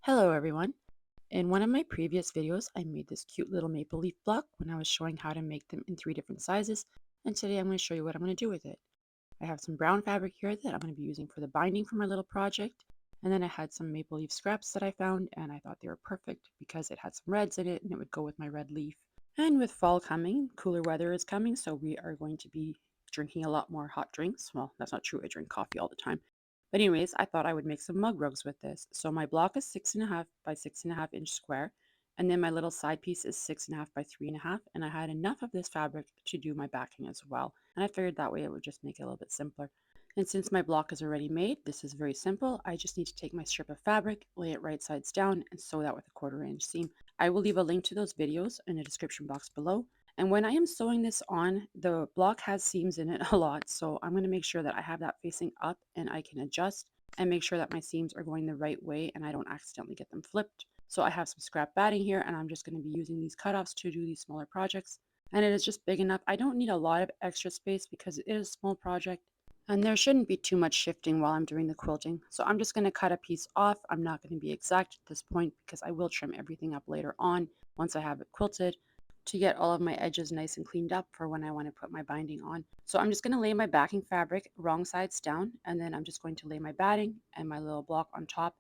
Hello everyone. In one of my previous videos, I made this cute little maple leaf block when I was showing how to make them in three different sizes, and today I'm going to show you what I'm going to do with it. I have some brown fabric here that I'm going to be using for the binding for my little project, and then I had some maple leaf scraps that I found, and I thought they were perfect because it had some reds in it and it would go with my red leaf. And with fall coming, cooler weather is coming, so we are going to be drinking a lot more hot drinks. Well, that's not true. I drink coffee all the time. But anyways, I thought I would make some mug rugs with this. So my block is 6.5 by 6.5 inch square. And then my little side piece is 6.5 by 3.5. And I had enough of this fabric to do my backing as well. And I figured that way it would just make it a little bit simpler. And since my block is already made, this is very simple. I just need to take my strip of fabric, lay it right sides down, and sew that with a 1/4 inch seam. I will leave a link to those videos in the description box below. And when I am sewing this on, the block has seams in it a lot, so I'm going to make sure that I have that facing up and I can adjust and make sure that my seams are going the right way and I don't accidentally get them flipped. So I have some scrap batting here and I'm just going to be using these cutoffs to do these smaller projects. And it is just big enough. I don't need a lot of extra space because it is a small project and there shouldn't be too much shifting while I'm doing the quilting. So I'm just going to cut a piece off. I'm not going to be exact at this point because I will trim everything up later on once I have it quilted to get all of my edges nice and cleaned up for when I want to put my binding on. So I'm just going to lay my backing fabric wrong sides down, and then I'm just going to lay my batting and my little block on top.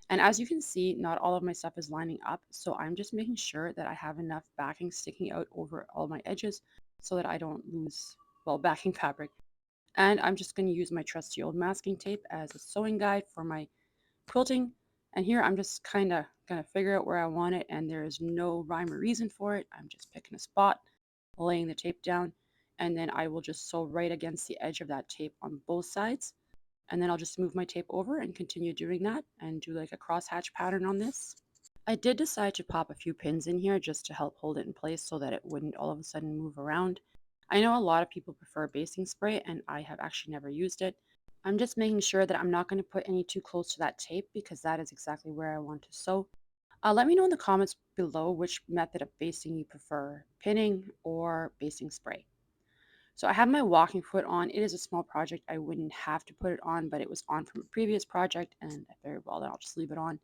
And as you can see, not all of my stuff is lining up, so I'm just making sure that I have enough backing sticking out over all my edges so that I don't lose, well, backing fabric. And I'm just going to use my trusty old masking tape as a sewing guide for my quilting. And here I'm just kind of going to figure out where I want it, and there is no rhyme or reason for it. I'm just picking a spot, laying the tape down, and then I will just sew right against the edge of that tape on both sides. And then I'll just move my tape over and continue doing that and do like a crosshatch pattern on this. I did decide to pop a few pins in here just to help hold it in place so that it wouldn't all of a sudden move around. I know a lot of people prefer basting spray and I have actually never used it. I'm just making sure that I'm not going to put any too close to that tape because that is exactly where I want to sew. Let me know in the comments below which method of basting you prefer, pinning or basting spray. So I have my walking foot on. It is a small project. I wouldn't have to put it on, but it was on from a previous project and I figured, well, then I'll just leave it on.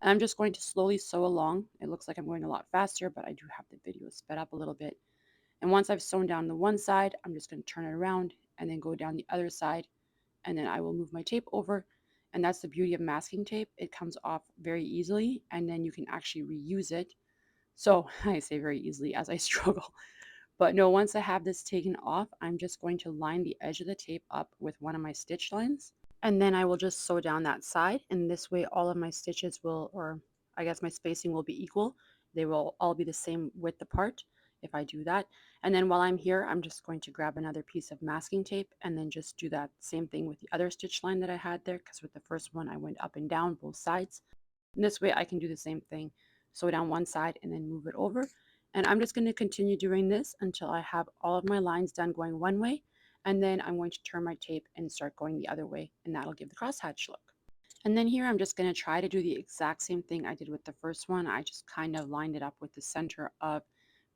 And I'm just going to slowly sew along. It looks like I'm going a lot faster, but I do have the video sped up a little bit. And once I've sewn down the one side, I'm just going to turn it around and then go down the other side. And then I will move my tape over. And that's the beauty of masking tape. It comes off very easily and then you can actually reuse it. So I say very easily as I struggle. But no, once I have this taken off, I'm just going to line the edge of the tape up with one of my stitch lines. And then I will just sew down that side. And this way all of my stitches will, or I guess my spacing will be equal. They will all be the same width apart if I do that. And then while I'm here, I'm just going to grab another piece of masking tape and then just do that same thing with the other stitch line that I had there. Because with the first one, I went up and down both sides. And this way I can do the same thing. Sew down one side and then move it over. And I'm just going to continue doing this until I have all of my lines done going one way. And then I'm going to turn my tape and start going the other way. And that'll give the crosshatch look. And then here I'm just going to try to do the exact same thing I did with the first one. I just kind of lined it up with the center of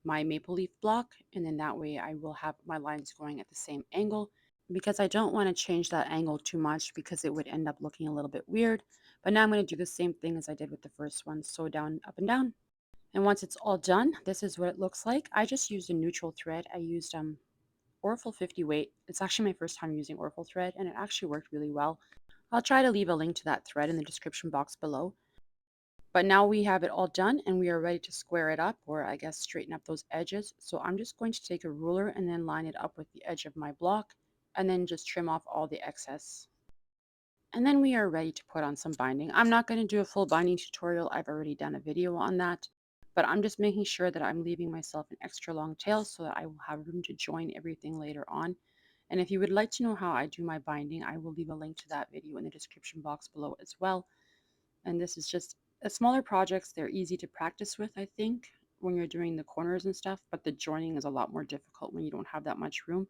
my maple leaf block. And then that way I will have my lines going at the same angle because I don't want to change that angle too much because it would end up looking a little bit weird. But now I'm going to do the same thing as I did with the first one. Sew down, up and down. And once it's all done, this is what it looks like. I just used a neutral thread. I used Orful 50 weight. It's actually my first time using Orful thread and it actually worked really well. I'll try to leave a link to that thread in the description box below. But now we have it all done and we are ready to square it up, or I guess straighten up those edges. So I'm just going to take a ruler and then line it up with the edge of my block and then just trim off all the excess. And then we are ready to put on some binding. I'm not going to do a full binding tutorial. I've already done a video on that. But I'm just making sure that I'm leaving myself an extra long tail so that I will have room to join everything later on. And if you would like to know how I do my binding, I will leave a link to that video in the description box below as well. And this is just smaller projects. They're easy to practice with, I think, when you're doing the corners and stuff. But the joining is a lot more difficult when you don't have that much room.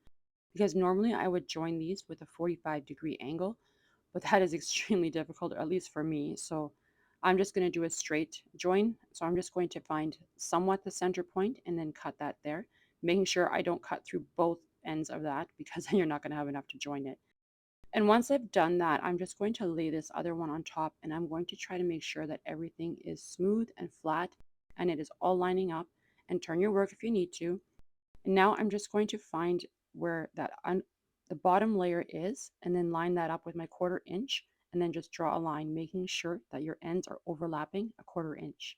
Because normally I would join these with a 45-degree angle, but that is extremely difficult, at least for me. So I'm just going to do a straight join. So I'm just going to find somewhat the center point and then cut that there, making sure I don't cut through both ends of that because then you're not going to have enough to join it. And once I've done that, I'm just going to lay this other one on top and I'm going to try to make sure that everything is smooth and flat and it is all lining up, and turn your work if you need to. And now I'm just going to find where the bottom layer is and then line that up with my 1/4 inch and then just draw a line, making sure that your ends are overlapping a 1/4 inch.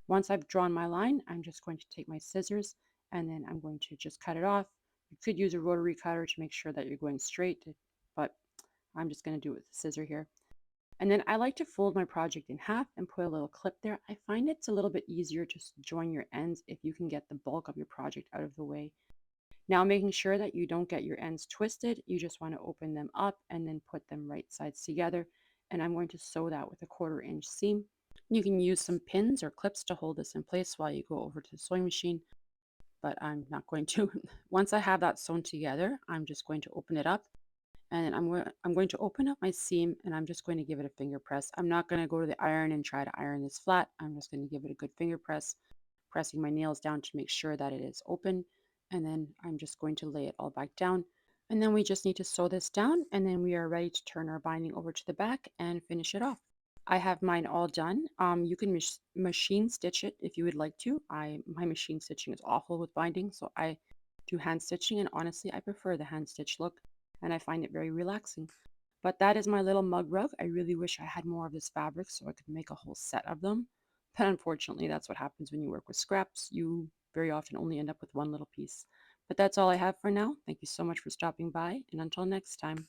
Once I've drawn my line, I'm just going to take my scissors and then I'm going to just cut it off. You could use a rotary cutter to make sure that you're going straight, but I'm just going to do it with a scissor here. And then I like to fold my project in half and put a little clip there. I find it's a little bit easier to join your ends if you can get the bulk of your project out of the way. Now, making sure that you don't get your ends twisted, you just want to open them up and then put them right sides together. And I'm going to sew that with a 1/4 inch seam. You can use some pins or clips to hold this in place while you go over to the sewing machine, but I'm not going to. Once I have that sewn together, I'm just going to open it up and I'm going to open up my seam and I'm just going to give it a finger press. I'm not going to go to the iron and try to iron this flat. I'm just going to give it a good finger press, pressing my nails down to make sure that it is open. And then I'm just going to lay it all back down. And then we just need to sew this down and then we are ready to turn our binding over to the back and finish it off. I have mine all done. You can machine stitch it if you would like to. My machine stitching is awful with binding, so I do hand stitching, and honestly, I prefer the hand stitch look, and I find it very relaxing. But that is my little mug rug. I really wish I had more of this fabric so I could make a whole set of them. But unfortunately, that's what happens when you work with scraps. You very often only end up with one little piece. But that's all I have for now. Thank you so much for stopping by, and until next time.